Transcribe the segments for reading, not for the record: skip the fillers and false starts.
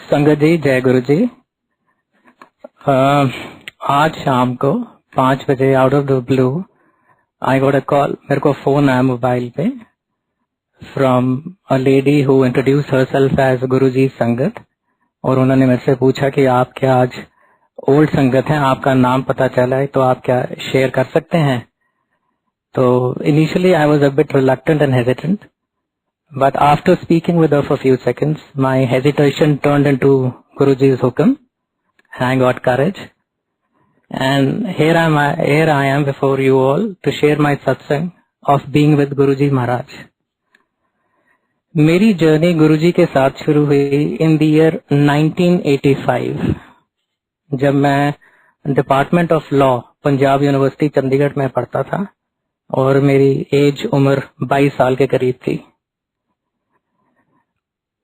संगत जी, जय गुरु जी। आज शाम को 5 बजे out of the blue I got a call. मेरे को फोन आया मोबाइल पे from a lady who introduce herself as Guru ji संगत, और उन्होंने मेरे से पूछा कि आप क्या आज ओल्ड संगत हैं, आपका नाम पता चला है तो आप क्या शेयर कर सकते हैं। तो initially I was a bit reluctant and hesitant, but after speaking with her for a few seconds, my hesitation turned into Guruji's hukam, and I got courage. And here I am before you all to share my satsang of being with Guruji Maharaj. मेरी journey गुरुजी के साथ शुरू हुई in the year 1985, जब मैं department of law Punjab university Chandigarh में पढ़ता था और मेरी एज उम्र 22 साल के करीब थी।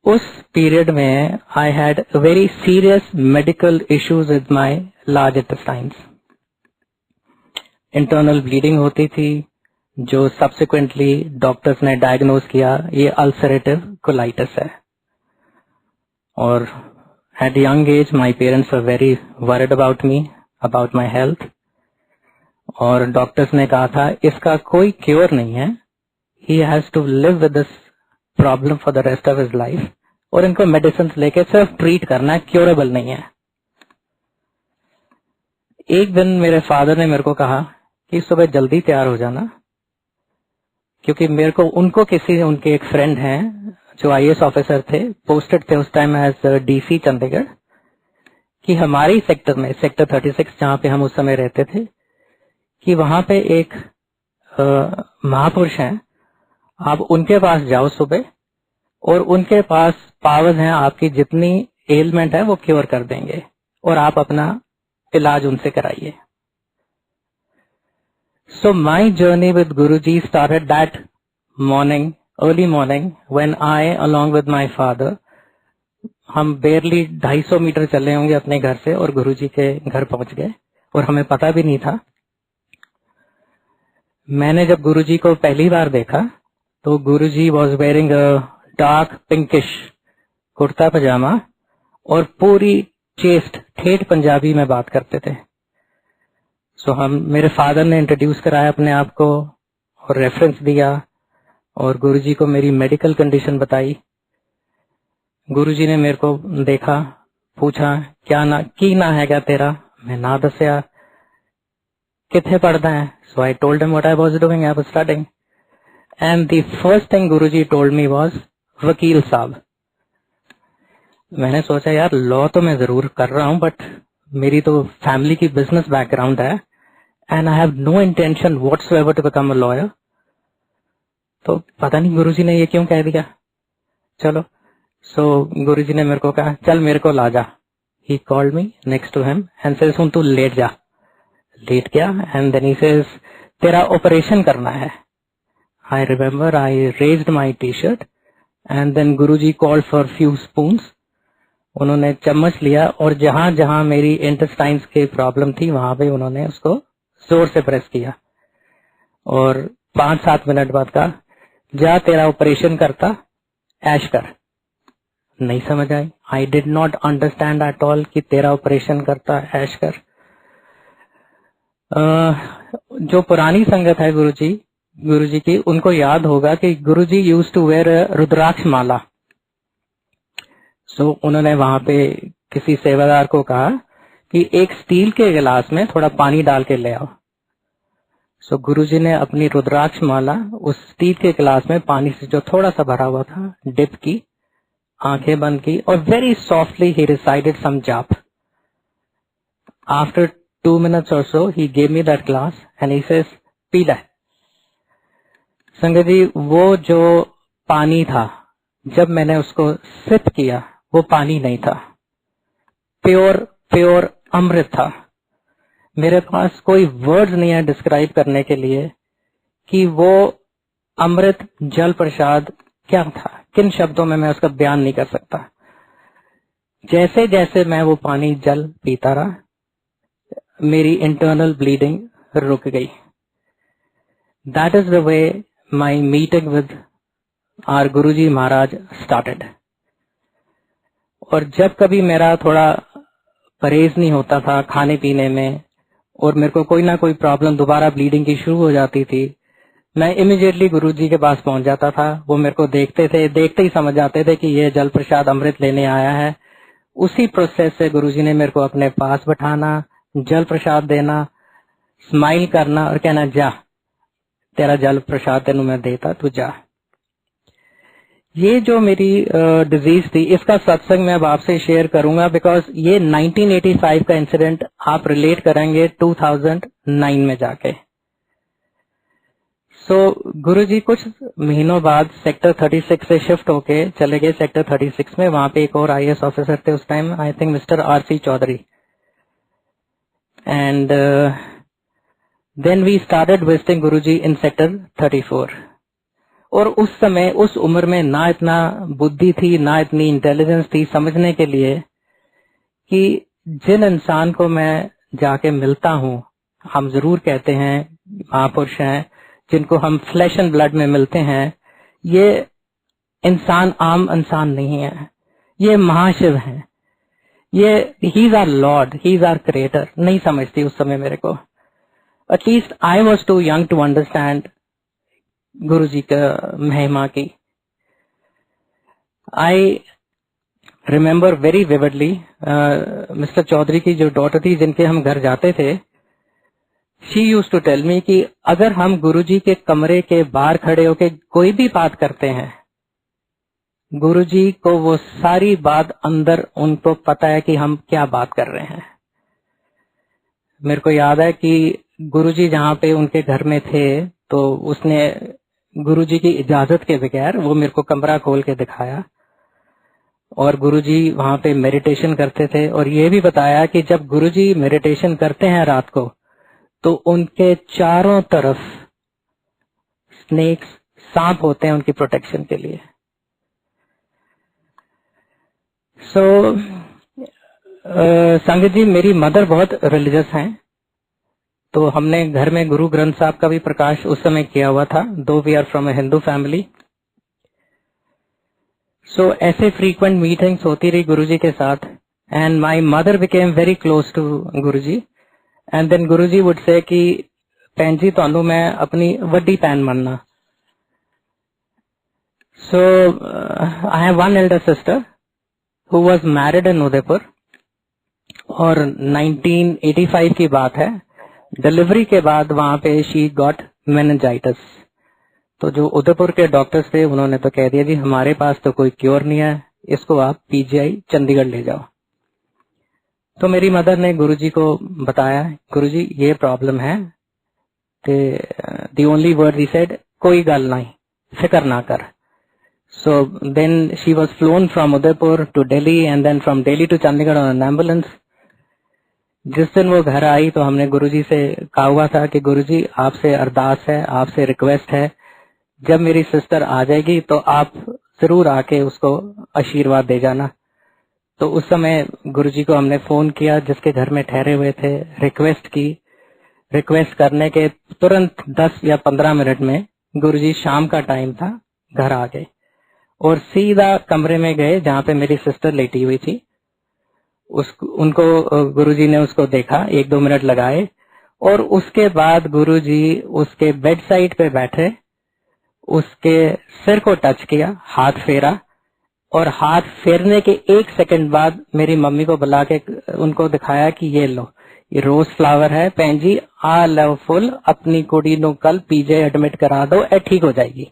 उस पीरियड में I had very serious medical issues with my large intestines. Internal bleeding होती थी जो सब्सिक्वेंटली डॉक्टर्स ने डायग्नोज किया ये अल्सरेटिव कोलाइटिस है। और at young age my parents were very worried about me, about my health, और डॉक्टर्स ने कहा था इसका कोई क्योर नहीं है, he has to live with this problem for the rest of his life, और इनको मेडिसिन लेके सिर्फ ट्रीट करना है, क्योरेबल नहीं है। एक दिन मेरे फादर ने मेरे को कहा कि सुबह जल्दी तैयार हो जाना, क्योंकि मेरे को उनके एक फ्रेंड हैं जो आईएएस ऑफिसर थे, पोस्टेड थे उस टाइम एज डीसी चंडीगढ़, कि हमारे सेक्टर में, सेक्टर 36 जहां पे हम उस समय रहते थे, कि वहां पे एक महापुरुष हैं, आप उनके पास जाओ सुबह, और उनके पास पावर्स हैं, आपकी जितनी एलिमेंट है वो क्योर कर देंगे, और आप अपना इलाज उनसे कराइए। So my journey with Guruji started that morning, early morning, when I along with my father, हम बेयरली 250 मीटर चले होंगे अपने घर से और गुरुजी के घर पहुंच गए, और हमें पता भी नहीं था। मैंने जब गुरुजी को पहली बार देखा तो Guruji was wearing a dark pinkish kurta pajama और पूरी चेस्ट ठेठ पंजाबी में बात करते थे। सो मेरे फादर ने इंट्रोड्यूस कराया अपने आप को और रेफरेंस दिया, और गुरुजी को मेरी मेडिकल कंडीशन बताई। गुरुजी ने मेरे को देखा, पूछा क्या ना है क्या तेरा, मैं ना दसिया, किथे पढ़दा है, so I told him what I was doing, I was studying, and the first thing Guruji told me was वकील साहब। मैंने सोचा यार लॉ तो मैं जरूर कर रहा हूं, बट मेरी तो फैमिली की बिजनेस बैकग्राउंड है, and I have no intention whatsoever to become a lawyer. तो पता नहीं गुरुजी ने ये क्यों कह दिया। चलो, सो गुरुजी ने मेरे को कहा चल मेरे को ला जा। He called me next to him and says सुन तू लेट जा। लेट गया, एंड देन ही सेज तेरा ऑपरेशन करना है। I remember I raised my T shirt, and then Guruji called for few spoons. उन्होंने चम्मच लिया और जहां जहां मेरी इंटेस्टाइन्स की प्रॉब्लम थी वहां पे उन्होंने उसको जोर से प्रेस किया, और 5-7 मिनट बाद कहा जा तेरा ऑपरेशन करता ऐश कर। नहीं समझ आई, I did not understand at all कि तेरा ऑपरेशन करता ऐश कर। जो पुरानी संगत है गुरुजी की, उनको याद होगा कि गुरुजी यूज्ड टू वेयर रुद्राक्ष माला। सो उन्होंने वहां पे किसी सेवादार को कहा कि एक स्टील के गिलास में थोड़ा पानी डाल के ले आओ। सो गुरुजी ने अपनी रुद्राक्ष माला उस स्टील के गिलास में पानी से जो थोड़ा सा भरा हुआ था डिप की, आंखें बंद की, और वेरी सॉफ्टली ही रिसाइटेड सम जाप। After 2 minutes or so he gave me that glass and he says P ले। संगत जी, वो जो पानी था जब मैंने उसको सिप किया वो पानी नहीं था, प्योर अमृत था। मेरे पास कोई वर्ड्स नहीं है डिस्क्राइब करने के लिए कि वो अमृत जल प्रसाद क्या था, किन शब्दों में मैं उसका बयान नहीं कर सकता। जैसे जैसे मैं वो पानी जल पीता रहा मेरी इंटरनल ब्लीडिंग रुक गई। That is the way my meeting with our Guruji Maharaj started. और जब कभी मेरा थोड़ा परहेज नहीं होता था खाने पीने में और मेरे को कोई ना कोई प्रॉब्लम दोबारा ब्लीडिंग की शुरू हो जाती थी, मैं इमीडिएटली गुरुजी के पास पहुंच जाता था। वो मेरे को देखते थे, देखते ही समझ जाते थे कि ये जल प्रसाद अमृत लेने आया है। उसी प्रोसेस से गुरुजी ने मेरे को अपने पास बैठाना, जल प्रसाद देना, स्माइल करना और कहना जा तेरा जल प्रसाद तेनू मैं देता, तू जा। ये जो मेरी डिजीज थी इसका सत्संग मैं अब आपसे शेयर करूंगा बिकॉज ये 1985 का इंसिडेंट आप रिलेट करेंगे 2009 में जाके। गुरुजी कुछ महीनों बाद सेक्टर 36 से शिफ्ट होके चले गए सेक्टर 36 में। वहां पे एक और आईएएस ऑफिसर थे उस time, I think mister R C Chaudhary. And then we started visiting Guruji in sector 34। और उस समय उस उम्र में ना इतना बुद्धि थी ना इतनी इंटेलिजेंस थी समझने के लिए कि जिन इंसान को मैं जाके मिलता हूँ, हम जरूर कहते हैं महापुरुष हैं जिनको हम फ्लैश एंड ब्लड में मिलते हैं, ये इंसान आम इंसान नहीं है, ये महाशिव हैं, ये he is our lord, he is our creator. नहीं समझती उस समय मेरे को, at least I was too young to understand Guruji का महिमा की। I remember very vividly mister Chaudhary की जो डॉटर थी जिनके हम घर जाते थे, she used to tell me कि अगर हम गुरुजी के कमरे के बाहर खड़े होके कोई भी बात करते हैं, गुरुजी को वो सारी बात अंदर उनको पता है कि हम क्या बात कर रहे हैं। मेरे को याद है कि गुरुजी जहाँ पे उनके घर में थे तो उसने गुरुजी की इजाजत के बगैर वो मेरे को कमरा खोल के दिखाया और गुरुजी वहां पे मेडिटेशन करते थे। और ये भी बताया कि जब गुरुजी मेडिटेशन करते हैं रात को तो उनके चारों तरफ स्नेक्स, सांप होते हैं उनकी प्रोटेक्शन के लिए। संगत जी, मेरी मदर बहुत रिलीजियस हैं, तो हमने घर में गुरु ग्रंथ साहब का भी प्रकाश उस समय किया हुआ था, though we are from a Hindu family. ऐसे फ्रीक्वेंट मीटिंग्स होती रही गुरुजी के साथ and my mother became very close to Guruji. And then Guruji would say कि भैन जी ਤੁਹਾਨੂੰ मैं अपनी ਵੱਡੀ ਭੈਣ ਮੰਨਣਾ। I have one elder sister who was married in Udaipur और 1985 की बात है। डिलीवरी के बाद वहां पे शी गॉट मेनिंजाइटिस। तो जो उदयपुर के डॉक्टर्स थे उन्होंने तो कह दिया जी हमारे पास तो कोई क्योर नहीं है, इसको आप पीजीआई चंडीगढ़ ले जाओ। तो मेरी मदर ने गुरुजी को बताया, गुरुजी ये प्रॉब्लम है। The only word he said, कोई गल नहीं, फिक्र ना कर। So then she was flown from Udaipur to Delhi and then from Delhi to Chandigarh on an ambulance. जिस दिन वो घर आई तो हमने गुरुजी से कहा हुआ था कि गुरुजी आपसे अरदास है, आपसे रिक्वेस्ट है, जब मेरी सिस्टर आ जाएगी तो आप जरूर आके उसको आशीर्वाद दे जाना। तो उस समय गुरुजी को हमने फोन किया जिसके घर में ठहरे हुए थे, रिक्वेस्ट की। रिक्वेस्ट करने के तुरंत 10 या 15 मिनट में गुरुजी, शाम का टाइम था, घर आ गए और सीधा कमरे में गए जहाँ पे मेरी सिस्टर लेटी हुई थी। उनको गुरुजी ने उसको देखा, 1-2 मिनट लगाए और उसके बाद गुरुजी उसके बेड साइड पे बैठे, उसके सिर को टच किया, हाथ फेरा और हाथ फेरने के 1 सेकंड बाद मेरी मम्मी को बुला के उनको दिखाया कि ये लो, ये रोज फ्लावर है, भैन जी आ लव फुल, अपनी कुड़ी नो कल पीजे एडमिट करा दो, ए ठीक हो जाएगी।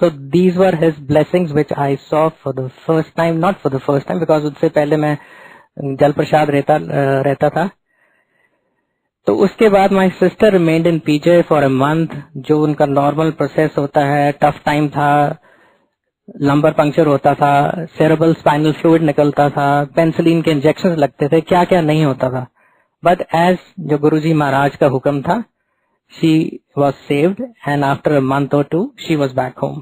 So these were his blessings which I saw for the first time, not for the first time because उससे पहले मैं जल प्रसाद रहता था। तो उसके बाद my sister remained in PGI for a month, जो उनका नॉर्मल प्रोसेस होता है। टफ टाइम था, लंबर पंक्चर होता था, सेरेब्रल स्पाइनल फ्लूइड निकलता था, पेंसिलिन के इंजेक्शन लगते थे, क्या क्या नहीं होता था। बट एज जो गुरुजी महाराज का हुक्म था, she was saved and after a month or 2 she was back home.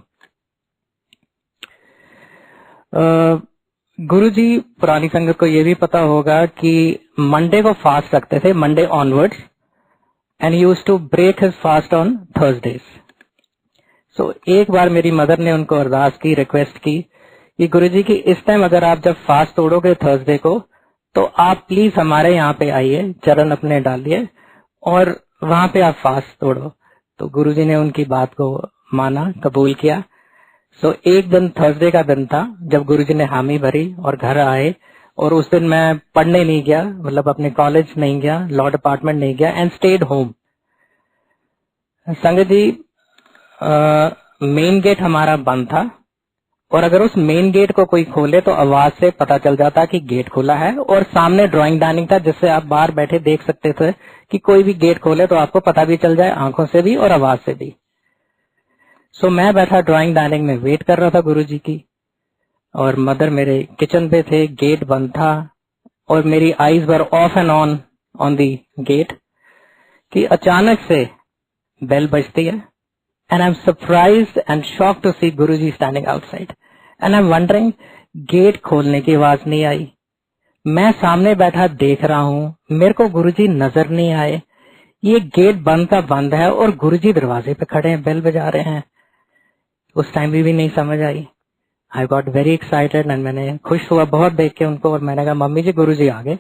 गुरुजी, पुरानी संगत को ये भी पता होगा कि मंडे को फास्ट रखते थे, Monday onwards, and he used to break his fast on Thursdays. So एक बार मेरी मदर ने उनको अरदास की, रिक्वेस्ट की कि गुरुजी की इस टाइम अगर आप जब फास्ट तोड़ोगे थर्सडे को, तो आप प्लीज हमारे यहाँ पे आइए, चरण अपने डालिए और वहां पे आप फास्ट तोड़ो। तो गुरुजी ने उनकी बात को माना, कबूल किया। सो एक दिन थर्सडे का दिन था जब गुरुजी ने हामी भरी और घर आए, और उस दिन मैं पढ़ने नहीं गया, मतलब अपने कॉलेज नहीं गया, लॉ डिपार्टमेंट नहीं गया, एंड स्टेड होम। संगत जी, मेन गेट हमारा बंद था, और अगर उस मेन गेट को कोई खोले तो आवाज से पता चल जाता कि गेट खुला है, और सामने ड्राइंग डाइनिंग था जिससे आप बाहर बैठे देख सकते थे कि कोई भी गेट खोले तो आपको पता भी चल जाए, आंखों से भी और आवाज से भी। सो मैं बैठा ड्राइंग डाइनिंग में वेट कर रहा था गुरुजी की, और मदर मेरे किचन पे थे, गेट बंद था, और मेरी eyes were off and on the gate कि अचानक से बेल बजती है, and I am surprised and shocked to see Guruji standing outside, and I am wondering gate खोलने की आवाज नहीं आई। मैं सामने बैठा देख रहा हूँ, मेरे को गुरुजी नजर नहीं आए, ये गेट बंद का बंद है और गुरुजी दरवाजे पे खड़े हैं, बेल बजा रहे हैं। उस टाइम भी नहीं समझ आई। I got very excited, and मैंने खुश हुआ बहुत देख के उनको, और मैंने कहा मम्मी जी गुरुजी आ गए।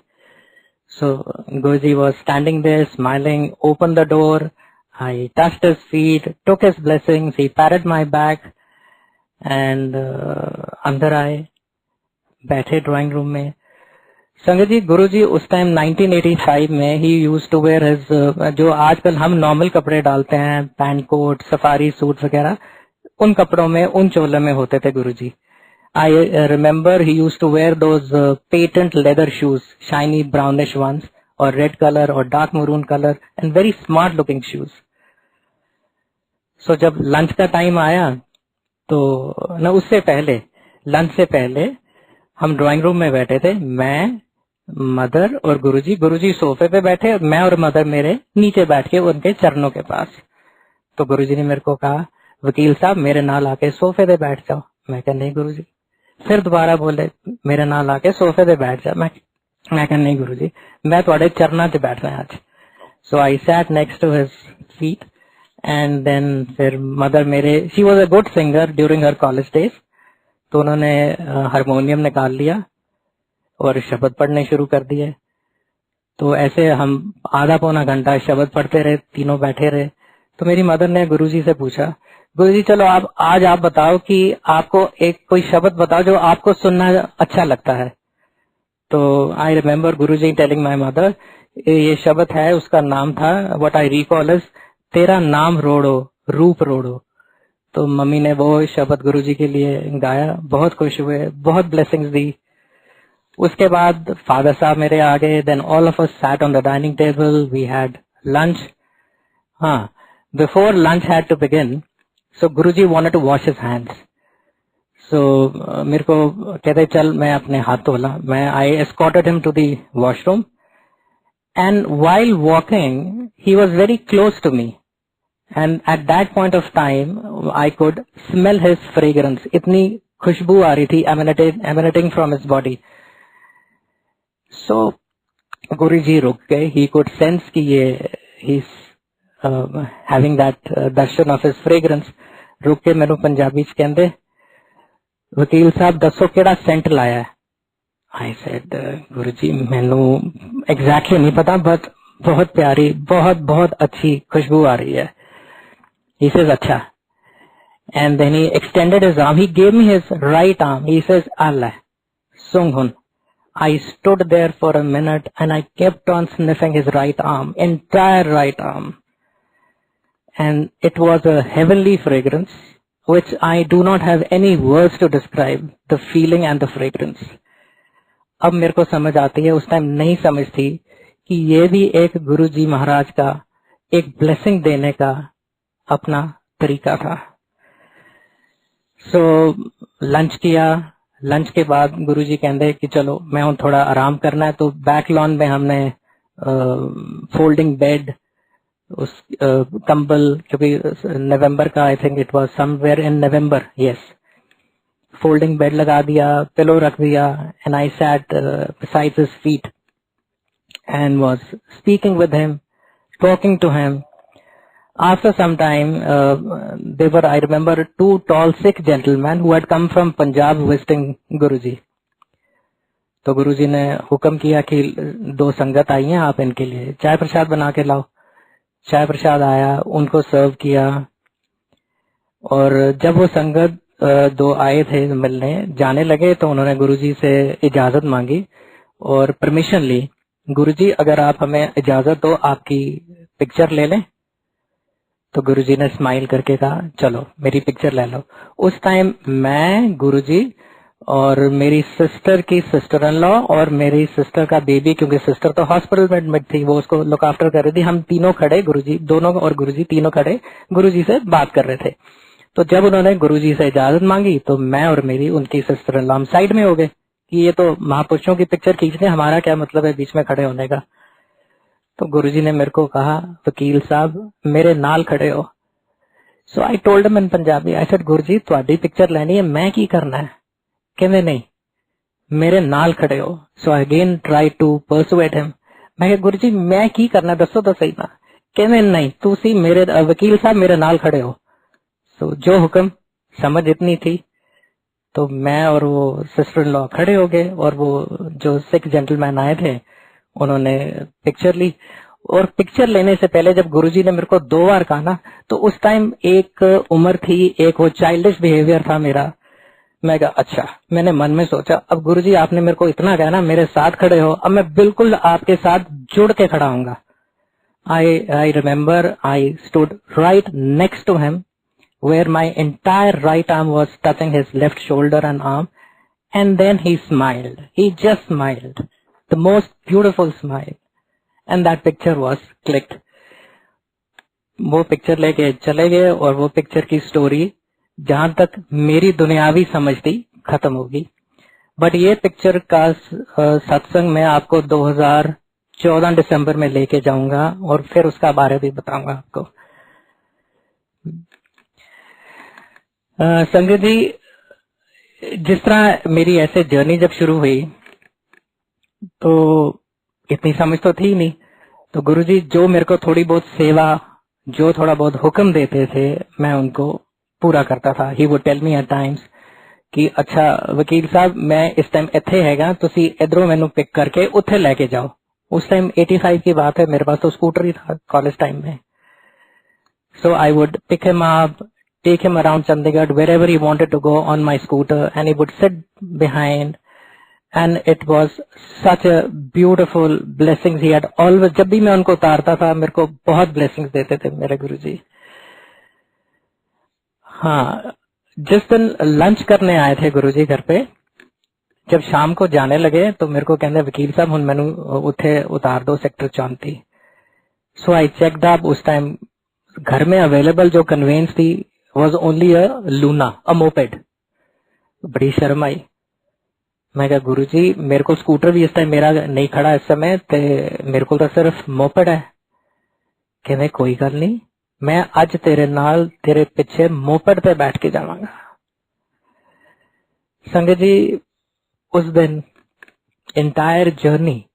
So Guruji was standing there smiling, open the door, I touched his feet, took his blessings, he patted my back, and अंदर आए, बैठे ड्राइंग रूम में। संगत जी, गुरुजी उस टाइम 1985 में ही यूज्ड टू वेयर हिज, जो आजकल हम नॉर्मल कपड़े डालते हैं, पैंट कोट, सफारी सूट वगैरह, उन कपड़ों में, उन चोलों में होते थे Guruji. I remember he used to wear those patent leather shoes, shiny brownish ones, और रेड कलर और dark maroon colour, and very smart looking shoes. So जब लंच का टाइम आया तो न, उससे पहले, लंच से पहले हम ड्राइंग रूम में बैठे थे, मैं, मदर और गुरुजी। गुरुजी सोफे पे बैठे, मैं और मदर मेरे नीचे बैठ के उनके चरणों के पास। तो गुरुजी ने मेरे को कहा, वकील साहब मेरे नाल आके सोफे पे बैठ जाओ। मैं कहा नहीं गुरुजी। फिर दोबारा बोले, मेरे नाल आके सोफे पे बैठ जाओ। मैं कहा नहीं गुरुजी, मैं थोड़े चरणों से बैठना है आज। So I sat next to his feet, and then फिर मदर मेरे, she was a good singer during her college days, तो उन्होंने हारमोनियम निकाल लिया और शब्द पढ़ने शुरू कर दिए। तो ऐसे हम आधा पौना घंटा शब्द पढ़ते रहे, तीनों बैठे रहे। तो मेरी मदर ने गुरुजी से पूछा, गुरुजी चलो आप आज आप बताओ कि आपको एक कोई शब्द बताओ जो आपको सुनना अच्छा लगता है। तो I remember Guruji telling my mother, ये शब्द है, उसका नाम था, व्हाट आई रिकॉल इज, तेरा नाम रोड़ो रूप रोड़ो। तो मम्मी ने वो शब्द गुरुजी के लिए गाया, बहुत खुश हुए, बहुत ब्लेसिंग्स दी। उसके बाद फादर साहब मेरे आ गए, then all of us sat on the dining table, we had lunch. हाँ, before lunch had to begin, so Guruji wanted to wash his hands. So मेरे को कहते चल मैं अपने हाथ धोला। मैं I escorted him to the washroom, and while walking he was very close to me, and at that point of time I could smell his fragrance. इतनी खुशबू आ रही थी emanating from his body. So Guruji रुक गए, he could sense कि ये he having that darshan of his fragrance. रुक के मैनू पंजाबी च कहंदे, वकील साहब दसो केड़ा सेंट लाया है। आई सेड गुरुजी मैनू एग्जैक्टली नहीं पता, बट बहुत प्यारी, बहुत बहुत अच्छी खुशबू आ रही है। ही सेज अच्छा, and then he extended his arm, he gave me his right arm, he says अल्लाह सुंग हुन। I stood there for a minute and I kept on sniffing his right arm, entire right arm. And it was a heavenly fragrance, which I do not have any words to describe the feeling and the fragrance. अब मेरे को समझ आती है, उस time नहीं समझ थी कि ये भी एक गुरुजी महाराज का एक ब्लेसिंग देने का अपना तरीका था। सो लंच किया, लंच के बाद गुरुजी कहते कि चलो मैं हूं थोड़ा आराम करना है, तो बैक लॉन में हमने फोल्डिंग बेड, उस कंबल, क्योंकि नवंबर का, I think it was somewhere in November, yes, folding bed लगा दिया, पिलो रख दिया, and I sat beside his feet and was speaking with him, talking to him. After some time, there were, I remember, two tall Sikh gentlemen who had come from Punjab visiting Guruji. तो गुरुजी ने हुक्म किया कि दो संगत आई हैं, आप इनके लिए चाय प्रसाद बना के लाओ। चाय प्रसाद आया, उनको सर्व किया, और जब वो संगत दो आए थे मिलने, जाने लगे तो उन्होंने गुरुजी से इजाजत मांगी और परमिशन ली। गुरुजी, अगर आप हमें इजाजत दो, आपकी पिक्चर ले लें। तो गुरुजी ने स्माइल करके कहा, चलो मेरी पिक्चर ले लो। उस टाइम मैं, गुरुजी और मेरी सिस्टर की सिस्टर इन लॉ और मेरी सिस्टर का बेबी, क्योंकि सिस्टर तो हॉस्पिटल में एडमिट थी, वो उसको लुक आफ्टर कर रही थी, हम तीनों खड़े, गुरुजी दोनों और गुरुजी तीनों खड़े गुरुजी से बात कर रहे थे। तो जब उन्होंने गुरुजी से इजाजत मांगी तो मैं और मेरी उनकी सिस्टर इन लॉ हम साइड में हो गए कि ये तो महापुरुषों की पिक्चर खींचने, हमारा क्या मतलब है बीच में खड़े होने का। तो गुरुजी ने मेरे को कहा, वकील साहब मेरे नाल खड़े हो। So I told him in Punjabi, I said, Guruji तुहाडी पिक्चर लेनी है, मैं की करना है? कहते नहीं, मेरे नाल खड़े हो। So I again try to persuade him. मैं कहा, गुरुजी मैं की करना, दसो तो सही ना। कहते नहीं, तुसी मेरे वकील साहब मेरे नाल खड़े हो। सो जो हुक्म, समझ इतनी थी। तो मैं और वो सिस्टर इन लॉ खड़े हो गए और वो जो सिख जेंटलमैन आए थे उन्होंने पिक्चर ली। और पिक्चर लेने से पहले जब गुरुजी ने मेरे को 2 बार कहा ना, तो उस टाइम एक उम्र थी, एक वो चाइल्डिश बिहेवियर था मेरा। मैं कहा अच्छा, मैंने मन में सोचा, अब गुरुजी आपने मेरे को इतना कहना, मेरे साथ खड़े हो, अब मैं बिल्कुल आपके साथ जुड़ के खड़ा हूंगा। I remember I stood right next to him, where my entire right arm was touching his left shoulder and arm, and then he smiled. He just smiled, the most beautiful smile, and that picture was clicked. वो picture लेके चले गए और वो picture की story जहां तक मेरी दुनियावी समझ थी खत्म होगी। बट ये पिक्चर का सत्संग मैं आपको 2014 दिसंबर में लेके जाऊंगा और फिर उसका बारे भी बताऊंगा आपको। संगत जी, जिस तरह मेरी ऐसे जर्नी जब शुरू हुई तो इतनी समझ तो थी नहीं, तो गुरुजी जो मेरे को थोड़ी बहुत सेवा, जो थोड़ा बहुत हुक्म देते थे, मैं उनको पूरा करता था। He would tell me at times कि अच्छा वकील साहब मैं इस टाइम इत्थे हैगा, तुसी इधरों मैनू पिक करके उत्थे लेके जाओ। उस टाइम 85 की बात है, मेरे पास तो स्कूटर ही था कॉलेज टाइम में। So I would pick him up, take him around Chandigarh wherever he wanted to go on my scooter, and he would sit behind, and it was such a beautiful blessings he had always. जब भी मैं उनको उतारता था मेरे को बहुत blessings देते थे मेरे गुरुजी। हाँ, जिस दिन लंच करने आए थे गुरुजी घर पे, जब शाम को जाने लगे तो मेरे को कहते वकील साहब हुण मैनू उठे उतार दो sector 34। So I checked up. उस टाइम घर में अवेलेबल जो कन्वेंस थी was only a Luna, a moped। बड़ी शर्म आई। मैं कहा गुरुजी मेरे को स्कूटर भी इस टाइम मेरा नहीं खड़ा इस समय, ते मेरे को तो सिर्फ मोपेड है। कहने कोई गल नहीं, मैं आज तेरे नाल तेरे पीछे मोपेड पे बैठ के जावांगा। संगत जी, उस दिन entire journey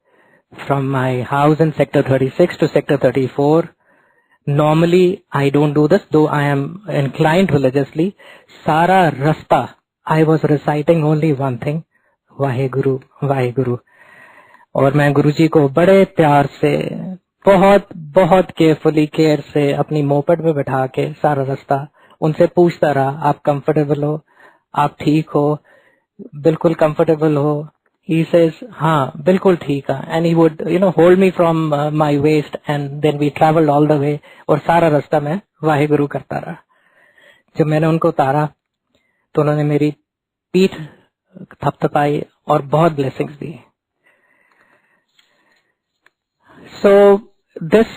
from my house in sector 36 to sector 34, normally I don't do this, though I am inclined religiously, सारा रास्ता I was reciting only one thing, Waheguru Waheguru. और मैं गुरुजी को बड़े प्यार से, बहुत बहुत केयरफुली, केयर से अपनी मोपेड में बैठा के सारा रास्ता उनसे पूछता रहा, आप कंफर्टेबल हो, आप ठीक हो, बिल्कुल कंफर्टेबल हो? He says, हाँ बिल्कुल ठीक है। And he would hold me from my waist, and then we traveled all the way, और सारा रास्ता मैं वाहेगुरु करता रहा। जब मैंने उनको उतारा तो उन्होंने मेरी पीठ थपथपाई और बहुत blessings the. So this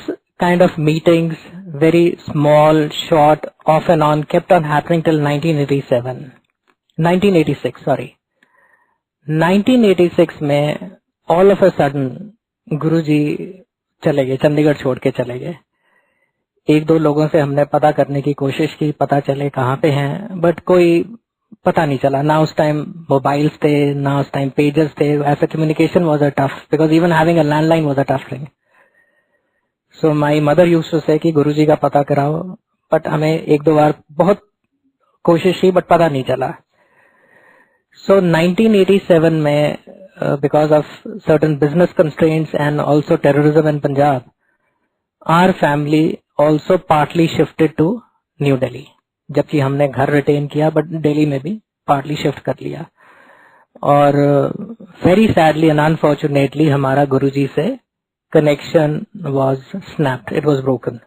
kind of meetings, very small, short, off and on, kept on happening till 1986, sorry। 1986 में ऑल ऑफ अ सडन गुरुजी चले गए, चंडीगढ़ छोड़ के चले गए। एक दो लोगों से हमने पता करने की कोशिश की, पता चले कहाँ पे हैं, बट कोई पता नहीं चला। ना उस टाइम मोबाइल्स थे, ना उस टाइम पेजेस थे, ऐसा communication was a tough, because even having a landline was a tough thing. So my mother used to say कि गुरुजी का पता कराओ, बट हमें एक दो बार बहुत कोशिश की बट पता नहीं चला। सो 1987 में because of certain business constraints and also terrorism in Punjab, our family also partly shifted to new Delhi, जबकि हमने घर रिटेन किया बट दिल्ली में भी पार्टली शिफ्ट कर लिया। और वेरी सैडली एंड अनफॉर्चुनेटली हमारा गुरुजी से connection was snapped, it was broken.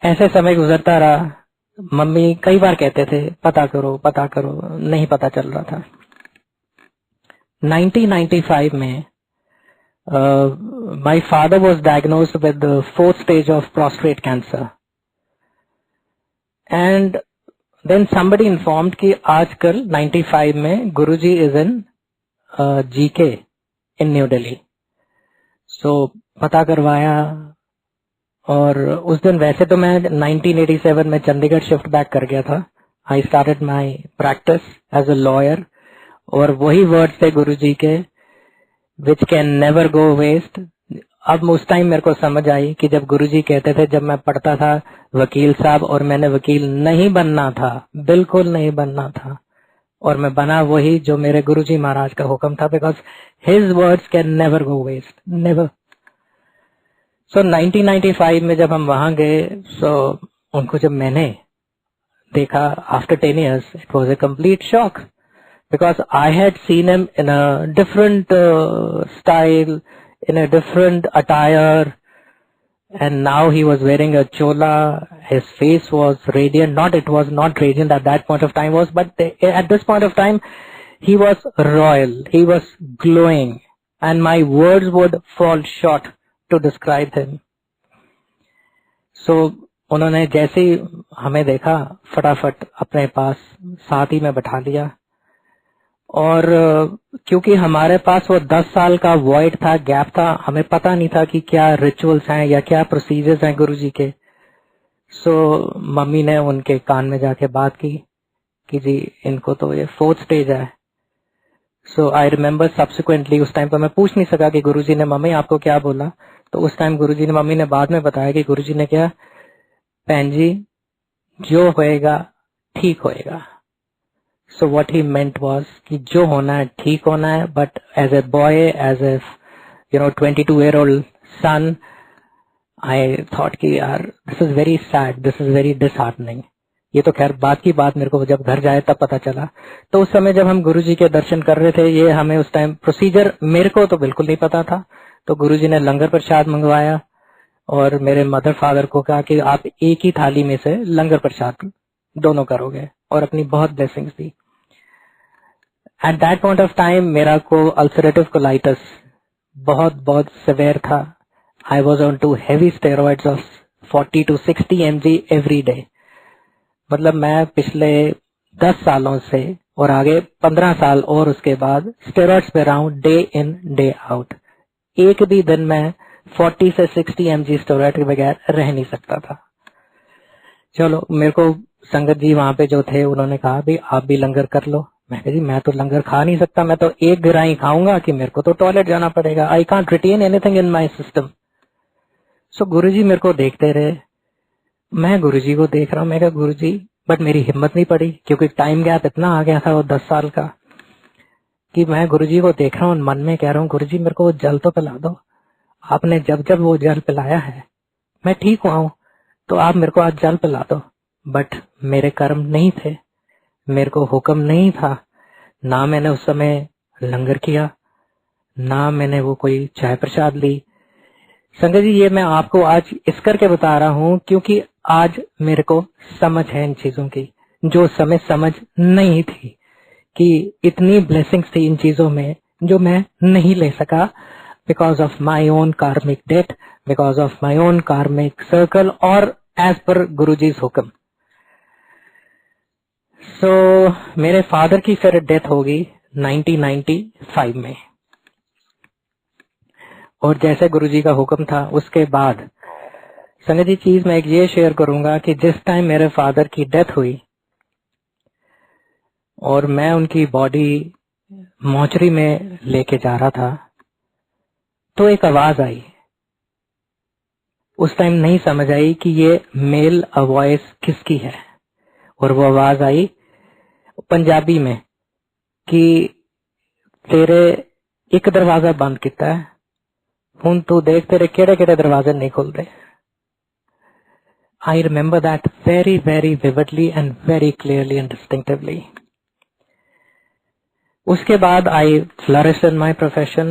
ऐसे समय गुजरता रहा, मम्मी कई बार कहते थे पता करो, नहीं पता चल रहा था। 1995 में my father was diagnosed with the 4th stage of prostate cancer, and then somebody informed कि आजकल 95 में गुरुजी is in GK in New Delhi। so पता करवाया, और उस दिन वैसे तो मैं 1987 में चंडीगढ़ शिफ्ट बैक कर गया था। I started my practice as a lawyer, और वही वर्ड थे गुरुजी के, which can never go waste. अब उस टाइम मेरे को समझ आई कि जब गुरुजी कहते थे, जब मैं पढ़ता था वकील साहब, और मैंने वकील नहीं बनना था, बिल्कुल नहीं बनना था, और मैं बना वही जो मेरे गुरुजी महाराज का हुक्म था, because his words can never go waste, never. So 1995 में जब हम वहां गए, उनको जब मैंने देखा after 10 years, it was a complete shock, because I had seen him in a different style, in a different attire, and now he was wearing a chola. His face was radiant. It was not radiant at that point of time, but at this point of time, he was royal. He was glowing, and my words would fall short to describe him. So उन्होंने जैसे ही हमें देखा, फटाफट अपने पास साथ ही में बैठा लिया, और क्योंकि हमारे पास वो 10 साल का वॉइड था, गैप था, हमें पता नहीं था कि क्या रिचुअल्स हैं या क्या प्रोसीजर्स हैं गुरुजी के। सो मम्मी ने उनके कान में जाके बात की कि जी इनको तो ये 4th स्टेज है। सो आई रिमेम्बर सब्सिक्वेंटली, उस टाइम पर मैं पूछ नहीं सका कि गुरुजी ने मम्मी आपको क्या बोला, तो उस टाइम गुरुजी ने, मम्मी ने बाद में बताया कि गुरुजी ने क्या, बहन जी जो होएगा ठीक होएगा। So what he meant was कि जो होना है ठीक होना है, but as a boy, as a 22-year-old son, I thought कि यार this is very sad, this is very disheartening। ये तो खैर बात की बात, मेरे को जब घर जाए तब पता चला। तो उस समय जब हम गुरुजी के दर्शन कर रहे थे, ये हमें उस टाइम प्रोसीजर मेरे को तो बिल्कुल नहीं पता था, तो गुरुजी ने लंगर प्रसाद मंगवाया, और मेरे मदर फादर को कहा कि आप एक ही थाली में से लंगर प्रसाद दोनों करोगे, और अपनी बहुत ब्लेसिंग्स दी। At that point of time मेरा को अल्सरेटिव कोलाइटिस बहुत सिवियर था। I was on to heavy steroids of 40 to 60 mg every day. मतलब मैं पिछले 10 सालों से और आगे 15 साल और उसके बाद स्टेरॉइड्स पे रहा हूं, डे इन डे आउट। एक भी दिन में 40 से 60 mg स्टेरॉइड के बगैर रह नहीं सकता था। चलो, मेरे को संगत जी वहां पे जो थे उन्होंने कहा भी आप भी लंगर कर लो। मैं कहा जी मैं तो लंगर खा नहीं सकता, मैं तो एक गिराई खाऊंगा कि मेरे को तो टॉयलेट जाना पड़ेगा। I can't retain anything in my system. So Guruji मेरे को देखते रहे, मैं गुरुजी को देख रहा हूँ। मैं कहा गुरुजी, बट मेरी हिम्मत नहीं पड़ी क्योंकि टाइम गैप इतना आ गया था वो 10 साल का, कि मैं गुरुजी को देख रहा हूँ, मन में कह रहा हूँ गुरुजी मेरे को वो जल तो पिला दो। आपने जब जब वो जल पिलाया है मैं ठीक हुआ हूँ, तो आप मेरे को आज जल पिला दो। बट मेरे कर्म नहीं थे, मेरे को हुक्म नहीं था, ना मैंने उस समय लंगर किया, ना मैंने वो कोई चाय प्रसाद ली। संगत जी, ये मैं आपको आज इस करके बता रहा हूँ क्योंकि आज मेरे को समझ है इन चीजों की, जो समय समझ नहीं थी कि इतनी ब्लेसिंग्स थी इन चीजों में जो मैं नहीं ले सका, because of my own karmic debt, because of my own karmic circle, और एज पर गुरुजी's हुक्म। सो मेरे फादर की फिर डेथ होगी 1995 में, और जैसे गुरुजी का हुक्म था उसके बाद संगत जी चीज मैं एक ये शेयर करूंगा कि जिस टाइम मेरे फादर की डेथ हुई और मैं उनकी बॉडी मोचरी में लेके जा रहा था, तो एक आवाज आई उस टाइम नहीं समझ आई कि ये मेल वॉइस किसकी है, और वो आवाज आई पंजाबी में कि तेरे एक दरवाजा बंद किया है, हुण तू देख तेरे केड़े केड़े दरवाजे नहीं खुलते। I remember that very, very vividly and very clearly and distinctively. उसके बाद I flourished in my profession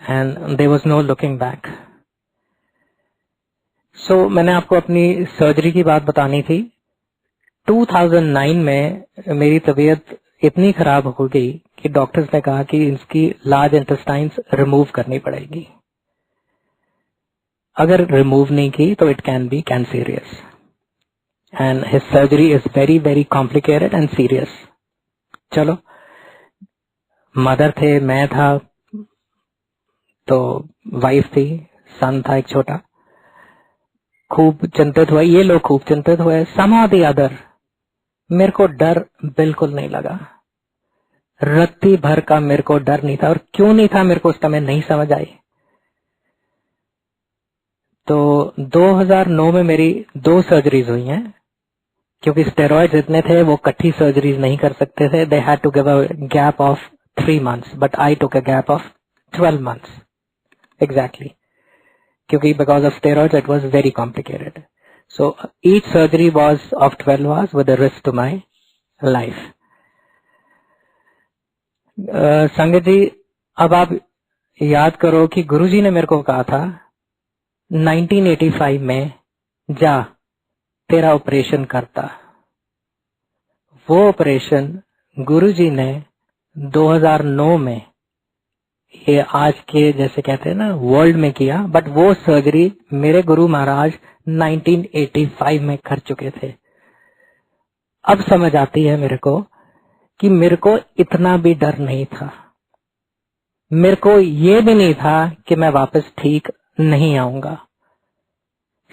and there was no looking back. So मैंने आपको अपनी सर्जरी की बात बतानी थी। 2009 में मेरी तबीयत इतनी खराब हो गई कि डॉक्टर्स ने कहा कि इसकी लार्ज इंटेस्टाइन्स रिमूव करनी पड़ेगी। अगर रिमूव नहीं की तो it can be cancerous and his surgery is very very complicated and serious. चलो, मदर थे, मैं था, तो वाइफ थी, सन था एक छोटा, खूब चिंतित हुए, ये लोग खूब चिंतित हुए। somehow the other मेरे को डर बिल्कुल नहीं लगा, रत्ती भर का मेरे को डर नहीं था, और क्यों नहीं था मेरे को उस समय नहीं समझ आई। तो 2009 में मेरी 2 सर्जरीज हुई हैं, क्योंकि स्टेरॉइड्स इतने थे वो इकट्ठी सर्जरीज नहीं कर सकते थे। They had to give a gap of 3 months, but I took a gap of 12 months exactly, क्योंकि because of steroids it was very complicated. So each surgery was of 12 hours with a risk to my life. संगत जी, अब आप याद करो कि गुरुजी ने मेरे को कहा था 1985 में जा तेरा ऑपरेशन करता। वो ऑपरेशन गुरुजी ने 2009 में, ये आज के जैसे कहते हैं ना वर्ल्ड में किया, बट वो सर्जरी मेरे गुरु महाराज 1985 में कर चुके थे। अब समझ आती है मेरे को कि मेरे को इतना भी डर नहीं था, मेरे को ये भी नहीं था कि मैं वापस ठीक नहीं आऊंगा।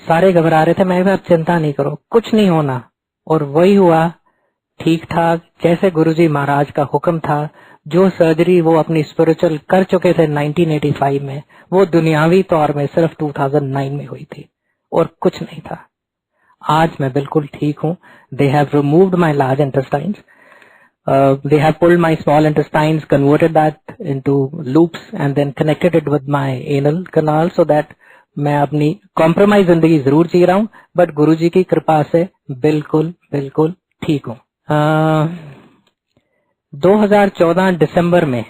सारे घबरा रहे थे, मैं भी, आप चिंता नहीं करो, कुछ नहीं होना, और वही हुआ ठीक ठाक जैसे गुरुजी महाराज का हुक्म था। जो सर्जरी वो अपनी स्पिरिचुअल कर चुके थे 1985 में, वो दुनियावी तौर में सिर्फ 2009 में हुई थी, और कुछ नहीं था। आज मैं बिल्कुल ठीक हूँ। They have removed my large intestines, they have pulled my small intestines, converted that into loops and then connected it with my anal canal, so that मैं अपनी कॉम्प्रोमाइज जिंदगी जरूर जी रहा हूँ, बट गुरुजी की कृपा से बिल्कुल बिल्कुल ठीक हूँ। 2014 दिसंबर में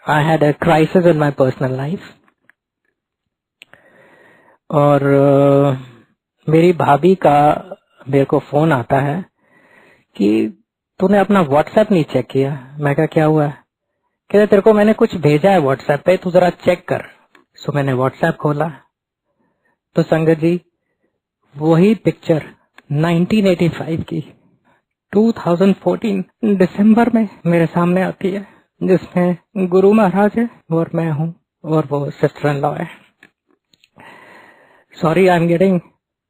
I had a crisis in my personal life, और मेरी भाभी का मेरे को फोन आता है कि तूने अपना व्हाट्सएप नहीं चेक किया। मैं कहा क्या हुआ है? कहते तेरे को मैंने कुछ भेजा है व्हाट्सएप पे, तू जरा चेक कर। सो मैंने व्हाट्सएप खोला तो संगत जी वही पिक्चर 1985 की 2014 दिसंबर में मेरे सामने आती है, जिसमें गुरु महाराज है और मैं हूँ और वो सिस्टर इन लॉ है। Sorry, I am getting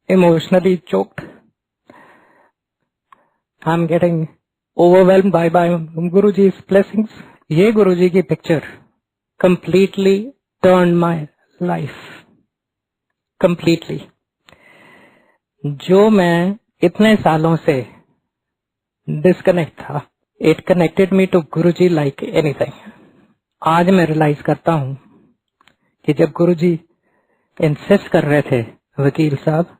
emotionally choked, I am getting overwhelmed bye Guruji's blessings। ये गुरुजी की picture completely turned my life, completely। जो मैं इतने सालों से डिस्कनेक्ट था, it connected me to Guruji like anything. आज मैं रियलाइज करता हूँ कि जब गुरुजी इंसिस्ट कर रहे थे वकील साहब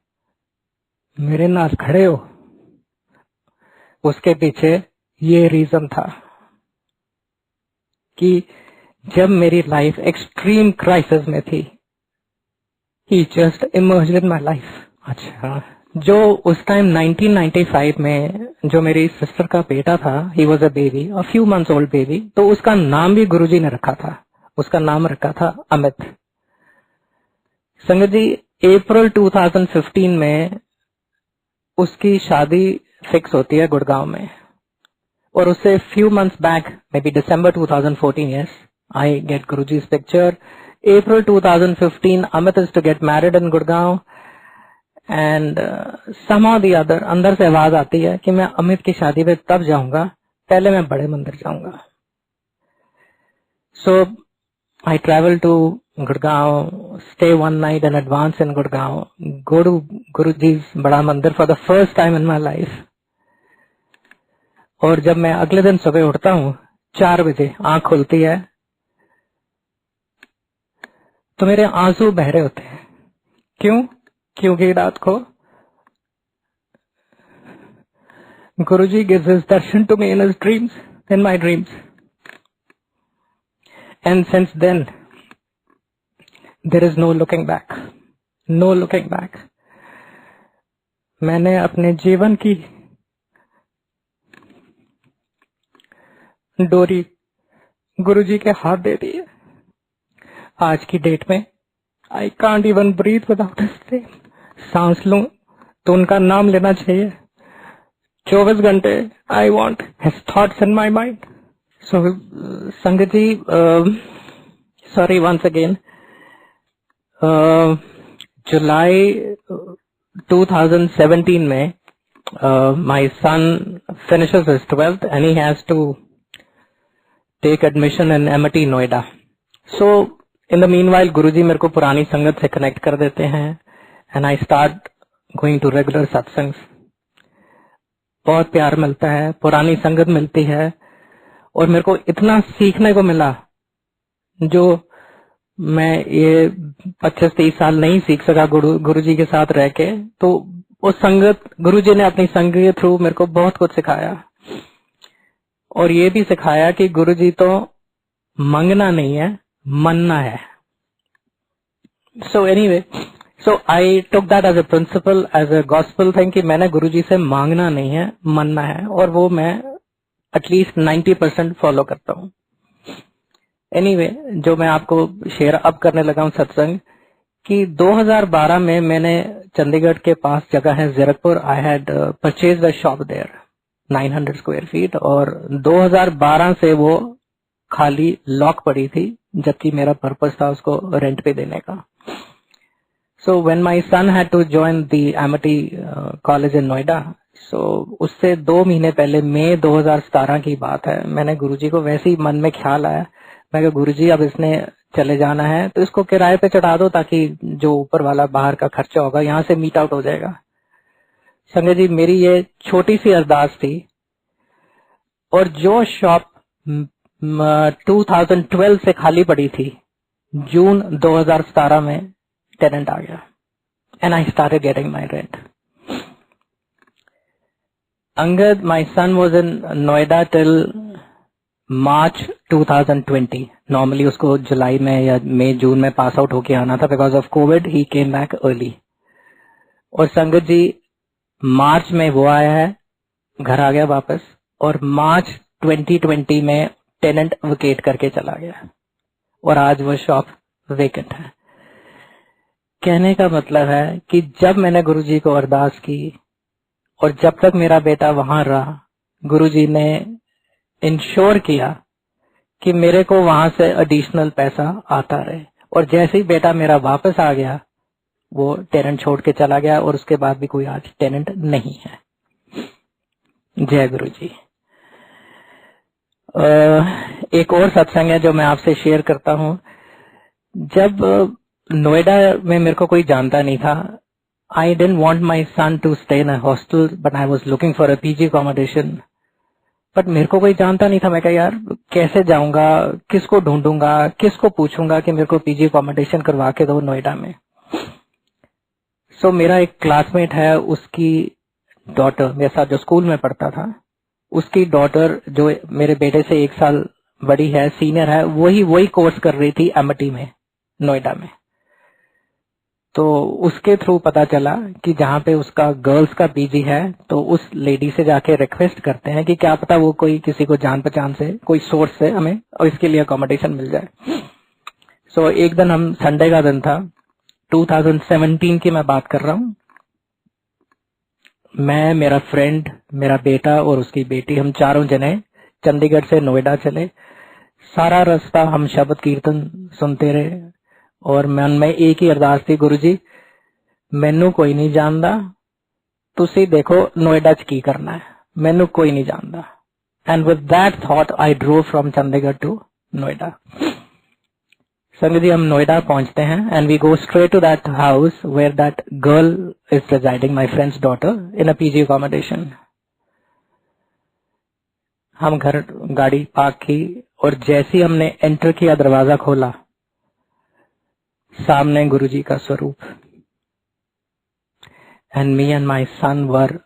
मेरे नाल खड़े हो, उसके पीछे ये रीजन था कि जब मेरी लाइफ एक्सट्रीम क्राइसिस में थी, he just emerged in my life. अच्छा, जो उस टाइम 1995 में जो मेरी सिस्टर का बेटा था, he was a baby, a few months old baby, तो उसका नाम भी गुरुजी ने रखा था। उसका नाम रखा था अमित। संगत जी, अप्रैल 2015 में उसकी शादी फिक्स होती है गुड़गांव में, और उससे few months back, may be December 2014, yes, I get Guruji's picture. April 2015, Amit is to get married in Gurgaon, and somehow the other अंदर से आवाज आती है कि मैं अमित की शादी पे तब जाऊंगा, पहले मैं बड़े मंदिर जाऊंगा। So I travel to Gurgaon, stay one night in advance in Gurgaon, go to Guruji's बड़ा मंदिर for the first time in my life. और जब मैं अगले दिन सुबह उठता हूँ 4 बजे आंख खुलती है तो मेरे आंसू बह रहे होते हैं. क्यों? क्योंकि रात को Guruji gives his darshan to me in his dreams, in my dreams. And since then, there is no looking back. No looking back. मैंने अपने जीवन की डोरी गुरुजी के हाथ दे दी है. आज की डेट में I can't even breathe without his. सांस लूं तो उनका नाम लेना चाहिए. 24 घंटे I want his thoughts in my mind. So संगत जी, सॉरी वंस अगेन. जुलाई 2017 में my son finishes his 12th and he has to take admission in MIT Noida. So in the meanwhile गुरुजी मेरे को पुरानी संगत से कनेक्ट कर देते हैं and I start going to regular सत्संग. बहुत प्यार मिलता है, पुरानी संगत मिलती है और मेरे को इतना सीखने को मिला जो मैं ये 25-30 साल नहीं सीख सका गुरुजी के साथ रह के. तो वो संगत, गुरुजी ने अपनी संगत के थ्रू मेरे को बहुत कुछ सिखाया और ये भी सिखाया कि गुरुजी तो मांगना नहीं है, मनना है. So anyway, so I took that as a principle, as a gospel thing कि मैंने गुरुजी से मांगना नहीं है, मनना है. और वो मैं एटलीस्ट 90% फॉलो करता हूँ. एनीवे, जो मैं आपको शेयर अब करने लगा हूँ सत्संग, कि 2012 में मैंने चंडीगढ़ के पास जगह है Zirakpur, I had purchased a shop there 900 square feet और 2012 से वो खाली लॉक पड़ी थी, जबकि मेरा पर्पस था उसको रेंट पे देने का. So when my son had to join the Amity college in Noida, so उससे 2 महीने पहले मई 2017 की बात है, मैंने गुरुजी को वैसे ही मन में ख्याल आया. मैं कहा गुरुजी अब इसने चले जाना है तो इसको किराए पे चढ़ा दो ताकि जो ऊपर वाला बाहर का खर्चा होगा यहाँ से मीट आउट हो जाएगा. संगत जी, मेरी ये छोटी सी अरदास थी और जो शॉप 2012 से खाली पड़ी थी, जून 2017 में टेनेंट आ गया and I started getting my rent. Angad, my son was in Noida till March 2020. Normally उसको जुलाई में या मई जून में पास आउट होके आना था. Because of Covid he came back early. और संगत जी, मार्च में वो आया है, घर आ गया वापस और मार्च 2020 में टेनेंट वेकेट करके चला गया और आज वो शॉप वेकेंट है. कहने का मतलब है कि जब मैंने गुरुजी को अरदास की और जब तक मेरा बेटा वहां रहा, गुरुजी ने इंश्योर किया कि मेरे को वहां से एडिशनल पैसा आता रहे. और जैसे ही बेटा मेरा वापस आ गया, वो टेनेंट छोड़ के चला गया और उसके बाद भी कोई आज टेनेंट नहीं है. जय गुरु जी. एक और सत्संग है जो मैं आपसे शेयर करता हूँ. जब नोएडा में मेरे को कोई जानता नहीं था, I didn't want my son to stay in a hostel but I was looking for a PG accommodation. But मेरे को कोई जानता नहीं था. मैं कहा यार कैसे जाऊंगा, किसको ढूंढूंगा, किसको पूछूंगा कि मेरे को पीजी अकोमोडेशन करवा के दो नोएडा में. सो मेरा एक क्लासमेट है, उसकी डॉटर मेरे साथ जो स्कूल में पढ़ता था, उसकी डॉटर जो मेरे बेटे से 1 साल बड़ी है, सीनियर है, वही कोर्स कर रही थी एमिटी में नोएडा में. तो उसके थ्रू पता चला कि जहाँ पे उसका गर्ल्स का पीजी है, तो उस लेडी से जाके रिक्वेस्ट करते हैं कि क्या पता वो कोई किसी को जान पहचान से, कोई सोर्स से हमें और इसके लिए अकोमोडेशन मिल जाए. सो एक दिन, हम संडे का दिन था, 2017 की मैं बात कर रहा हूँ, मैं, मेरा फ्रेंड, मेरा बेटा और उसकी बेटी, हम चारों जने चंडीगढ़ से नोएडा चले. सारा रास्ता हम शब्द कीर्तन सुनते रहे और मन में एक ही अरदास थी, गुरुजी मैनू कोई नहीं जानदा, तुसी देखो नोएडा च की करना है, मैनू कोई नहीं जानदा. And with that thought I drove from Chandigarh to Noida. संगत जी हम नोएडा पहुंचते हैं and we go straight to that house where that girl is residing, my friend's daughter, in a PG accommodation. हम घर गाड़ी पार्क की और जैसे ही हमने एंटर किया, दरवाजा खोला, सामने गुरुजी का स्वरूप। And me and my son were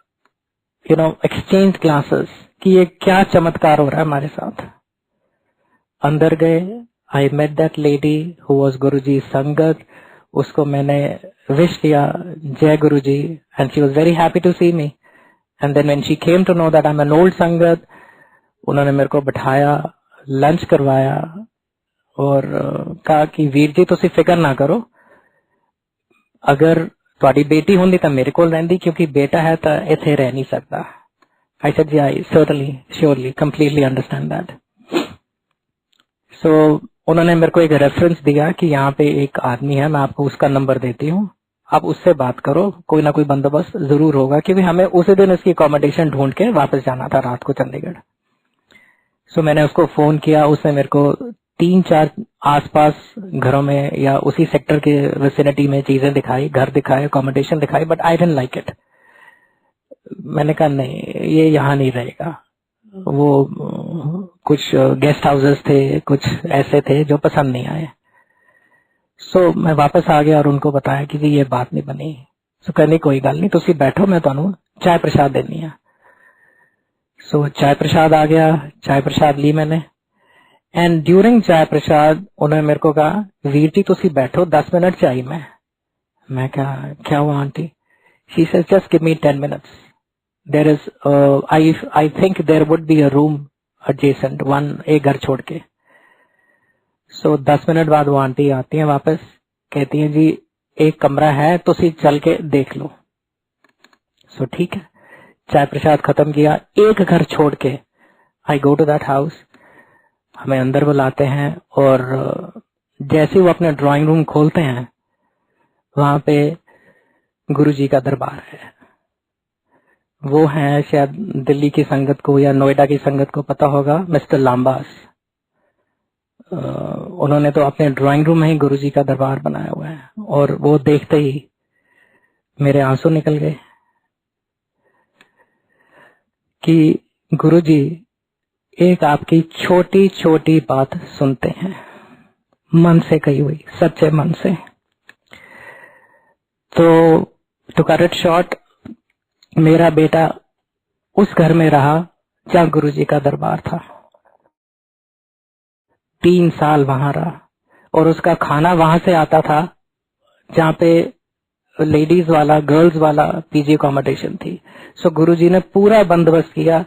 exchange glasses कि ये क्या चमत्कार हो रहा है हमारे साथ। अंदर गए, I met that lady who was Guruji संगत। उसको मैंने विश किया, Jai Guruji, and she was very happy to see me. And then when she came to know that I am an old संगत, उन्होंने मेरे को बिठाया, लंच करवाया और कहा कि वीर जी तुसी फिक्र ना करो, अगर ਤੁਹਾਡੀ बेटी होंदी तो मेरे को रहंदी, क्योंकि बेटा है तो इथे रह नहीं सकता। आई सेड जी I certainly surely completely understand that. So उन्होंने मेरे को एक रेफरेंस दिया कि यहाँ पे एक आदमी है, मैं आपको उसका नंबर देती हूँ, आप उससे बात करो, कोई ना कोई बंदोबस्त जरूर होगा, क्योंकि हमें उसी दिन उसकी अकोमोडेशन ढूंढ के वापस जाना था रात को चंडीगढ़। सो मैंने उसको फोन किया, उसने मेरे को 3-4 आसपास घरों में या उसी सेक्टर के विसिनिटी में चीजें दिखाई, घर दिखाए, अकोमोडेशन दिखाई, but I didn't like it. मैंने कहा नहीं, ये यहाँ नहीं रहेगा। वो कुछ गेस्ट हाउसेस थे, कुछ ऐसे थे जो पसंद नहीं आए। सो मैं वापस आ गया और उनको बताया कि जी ये बात नहीं बनी। सो कहने कोई गल नहीं, तुसी बैठो, मैं तुहानू चाय प्रसाद देनी है। सो चाय प्रसाद आ गया, चाय प्रसाद ली मैंने। एंड ड्यूरिंग चाय प्रसाद उन्होंने मेरे को कहा, वीर जी तुसी बैठो, 10 मिनट चाहिए। मैं कहा क्या हुआ aunty? She said just give me 10 minutes, there is I think there would be a room adjacent one, एक घर छोड़ के। सो 10 मिनट बाद वो आंटी आती हैं वापस, कहती हैं जी एक कमरा है, तुसी चल के देख लो। सो ठीक है, चाय प्रसाद खत्म किया, एक घर छोड़ के आई गो टू दैट हाउस। हमें अंदर बुलाते हैं और जैसे वो अपने ड्राइंग रूम खोलते हैं, वहां पे गुरुजी का दरबार है। वो हैं, शायद दिल्ली की संगत को या नोएडा की संगत को पता होगा, मिस्टर लांबास। उन्होंने तो अपने ड्राइंग रूम में ही गुरुजी का दरबार बनाया हुआ है, और वो देखते ही मेरे आंसू निकल गए कि गुरुजी एक आपकी छोटी छोटी बात सुनते हैं, मन से कही हुई, सच्चे मन से। तो टू कट इट शॉर्ट, मेरा बेटा उस घर में रहा जहां गुरुजी का दरबार था, 3 साल वहां रहा, और उसका खाना वहां से आता था जहां पे लेडीज वाला, गर्ल्स वाला पीजी अकोमोडेशन थी। सो गुरुजी ने पूरा बंदोबस्त किया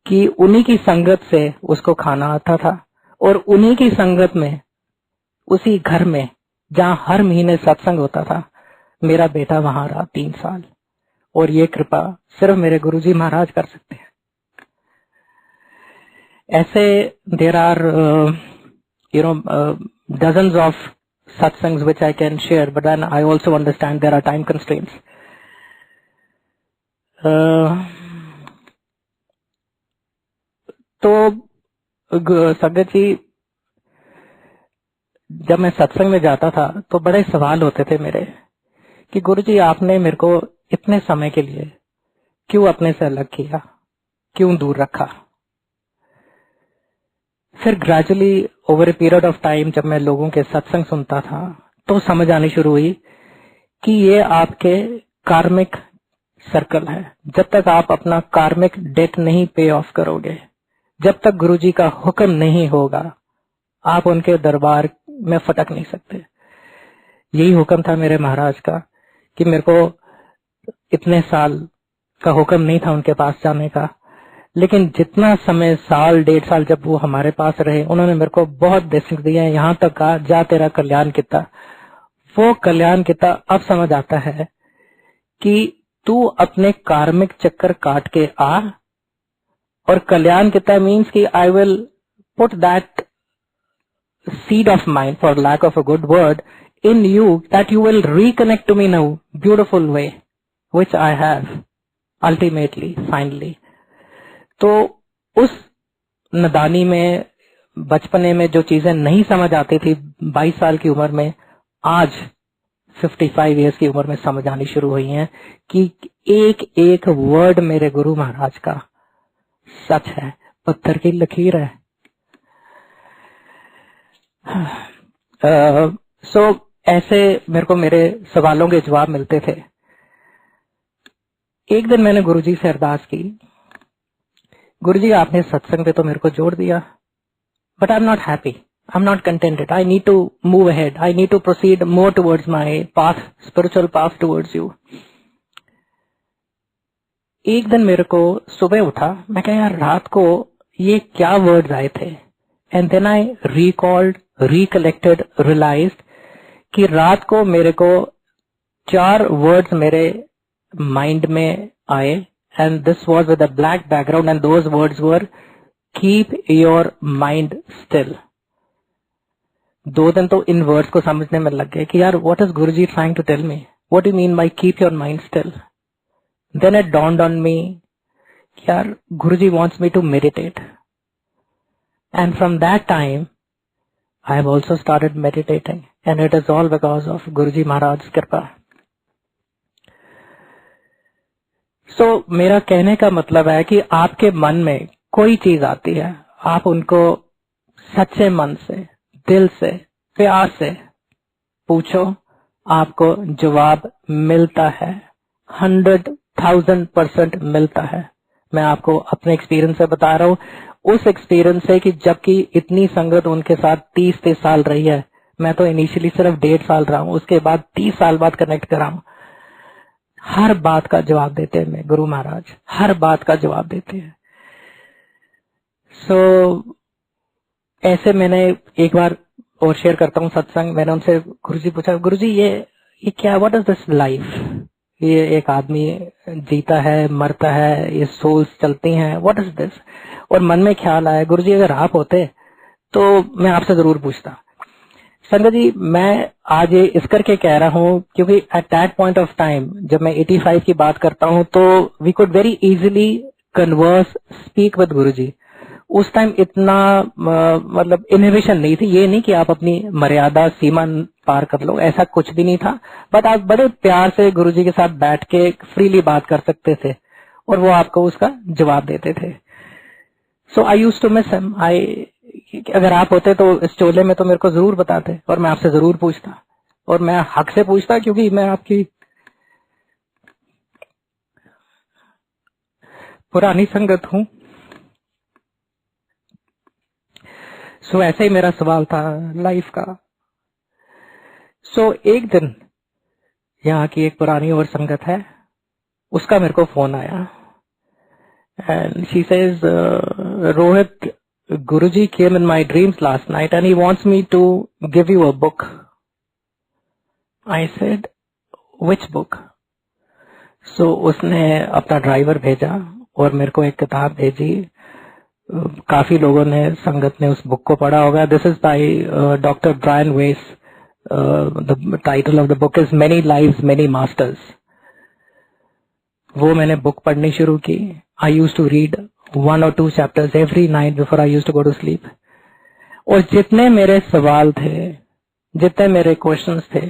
कि उन्हीं की संगत से उसको खाना आता था, और उन्हीं की संगत में, उसी घर में जहां हर महीने सत्संग होता था, मेरा बेटा वहां रहा 3 साल। और ये कृपा सिर्फ मेरे गुरुजी महाराज कर सकते हैं। ऐसे there are dozens of satsangs which I can share, but then I also understand there are time constraints. तो संगत जी, जब मैं सत्संग में जाता था तो बड़े सवाल होते थे मेरे कि गुरुजी आपने मेरे को इतने समय के लिए क्यों अपने से अलग किया, क्यों दूर रखा। फिर gradually over a period of time जब मैं लोगों के सत्संग सुनता था तो समझ आनी शुरू हुई कि ये आपके कार्मिक सर्कल है। जब तक आप अपना कार्मिक डेट नहीं पे ऑफ करोगे, जब तक गुरुजी का हुक्म नहीं होगा, आप उनके दरबार में फटक नहीं सकते। यही हुक्म था मेरे महाराज का कि मेरे को इतने साल का हुक्म नहीं था उनके पास जाने का, लेकिन जितना समय, साल 1.5 साल जब वो हमारे पास रहे, उन्होंने मेरे को बहुत ब्लेसिंग दिए हैं। यहाँ तक कहा जा तेरा कल्याण किता, वो कल्याण किता अब समझ आता है कि तू अपने कार्मिक चक्कर काट के आ, और कल्याण किता मीन्स कि I will put that seed of mine, for lack of a good word, in you, that you will reconnect to me in a beautiful way, which I have ultimately, finally. तो उस नदानी में बचपने में जो चीजें नहीं समझ आती थी 22 साल की उम्र में, आज 55 इयर्स की उम्र में समझ आनी शुरू हुई हैं कि एक एक वर्ड मेरे गुरु महाराज का सच है, पत्थर की लकीर है। सो ऐसे मेरे को मेरे सवालों के जवाब मिलते थे। एक दिन मैंने गुरुजी से अरदास की, गुरुजी आपने सत्संग पे तो मेरे को जोड़ दिया, but I am not happy, I am not contented, I need to move ahead, I need to proceed more towards my path, spiritual path towards you. एक दिन मेरे को सुबह उठा, मैं कहा यार रात को ये क्या वर्ड्स आए थे, and then I recalled, recollected, realised कि रात को मेरे को 4 वर्ड्स मेरे माइंड में आए, and this was with a black background, and those words were keep your mind still. 2 दिन तो इन वर्ड्स को समझने में लग गए कि यार what is Guruji trying to tell me, what do you mean by keep your mind still. Then it dawned on me कि यार गुरुजी wants me to meditate, and from that time I have also started meditating, and it is all because of Guruji Maharaj's कृपा। So मेरा कहने का मतलब है कि आपके मन में कोई चीज आती है, आप उनको सच्चे मन से, दिल से, प्यार से पूछो, आपको जवाब मिलता है, 100,000% मिलता है। मैं आपको अपने एक्सपीरियंस से बता रहा हूँ, उस एक्सपीरियंस से कि जबकि इतनी संगत उनके साथ 30 साल रही है, मैं तो इनिशियली सिर्फ 1.5 साल रहा हूँ, उसके बाद 30 साल बाद कनेक्ट करा हूँ। हर बात का जवाब देते हैं मैं गुरु महाराज, हर बात का जवाब देते हैं। सो ऐसे मैंने एक बार और शेयर करता हूँ सत्संग, मैंने उनसे गुरुजी पूछा, गुरुजी ये क्या, व्हाट इज दिस लाइफ, ये एक आदमी जीता है, मरता है, ये सोल्स चलती हैं, व्हाट इज दिस। और मन में ख्याल आया, गुरुजी अगर आप होते तो मैं आपसे जरूर पूछता। संगत जी, मैं आज ये इस करके कह रहा हूँ क्योंकि at that point of time जब मैं 85 की बात करता हूँ तो we could very easily converse, speak with Guruji. उस टाइम इतना मतलब इनहिबिशन नहीं थी, ये नहीं कि आप अपनी मर्यादा सीमा पार कर लो, ऐसा कुछ भी नहीं था, बट आप बड़े प्यार से गुरुजी के साथ बैठ के फ्रीली बात कर सकते थे और वो आपको उसका जवाब देते थे। So I used to miss him. अगर आप होते तो इस चोले में तो मेरे को जरूर बताते और मैं आपसे जरूर पूछता, और मैं हक से पूछता क्योंकि मैं आपकी पुरानी संगत हूँ। सो ऐसे ही मेरा सवाल था लाइफ का। सो एक दिन यहाँ की एक पुरानी और संगत है, उसका मेरे को फोन आया and she says, Rohit, Guruji came in my dreams last night and he wants me to give you a book. I said, which book? So उसने अपना ड्राइवर भेजा और मेरे को एक किताब भेजी। काफी लोगों ने, संगत ने उस बुक को पढ़ा होगा। This is by doctor Brian Weiss. The title of the book is many lives many masters. वो मैंने बुक पढ़नी शुरू की। I used to read 1 or 2 chapters every night before I used to go to sleep. और जितने मेरे सवाल थे, जितने मेरे क्वेश्चंस थे,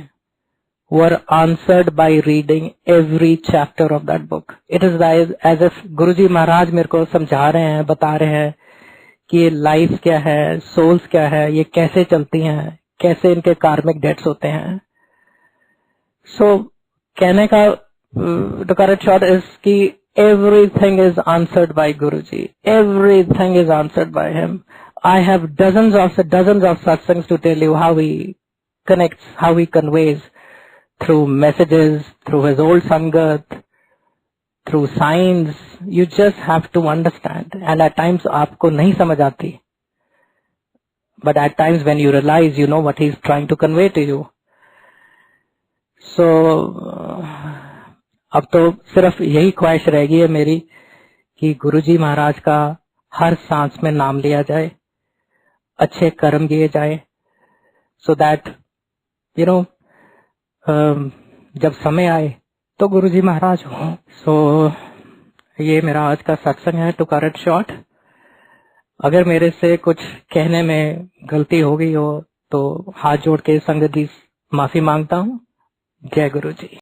were answered by reading every chapter of that book. It is as if गुरुजी महाराज मेरे को समझा रहे हैं, बता रहे हैं कि ये लाइफ क्या है, सोल्स क्या है, ये कैसे चलती हैं, कैसे इनके कार्मिक डेट्स होते हैं। सो कहने का द करेक्ट शॉर्ट इज कि everything is answered by Guruji. Everything is answered by him. I have dozens of satsangs to tell you how he connects, how he conveys through messages, through his old sangat, through signs. You just have to understand. And at times आपको नहीं समझ आती. But at times when you realize, you know what he's trying to convey to you. So अब तो सिर्फ यही ख्वाहिश रह गई है मेरी कि गुरुजी महाराज का हर सांस में नाम लिया जाए, अच्छे कर्म किए जाए, सो दैट यू नो जब समय आए तो गुरुजी महाराज हो। सो ये मेरा आज का सत्संग है, टू कट इट शॉर्ट। अगर मेरे से कुछ कहने में गलती हो गई हो तो हाथ जोड़ के संगत जी माफी मांगता हूँ। जय गुरु जी।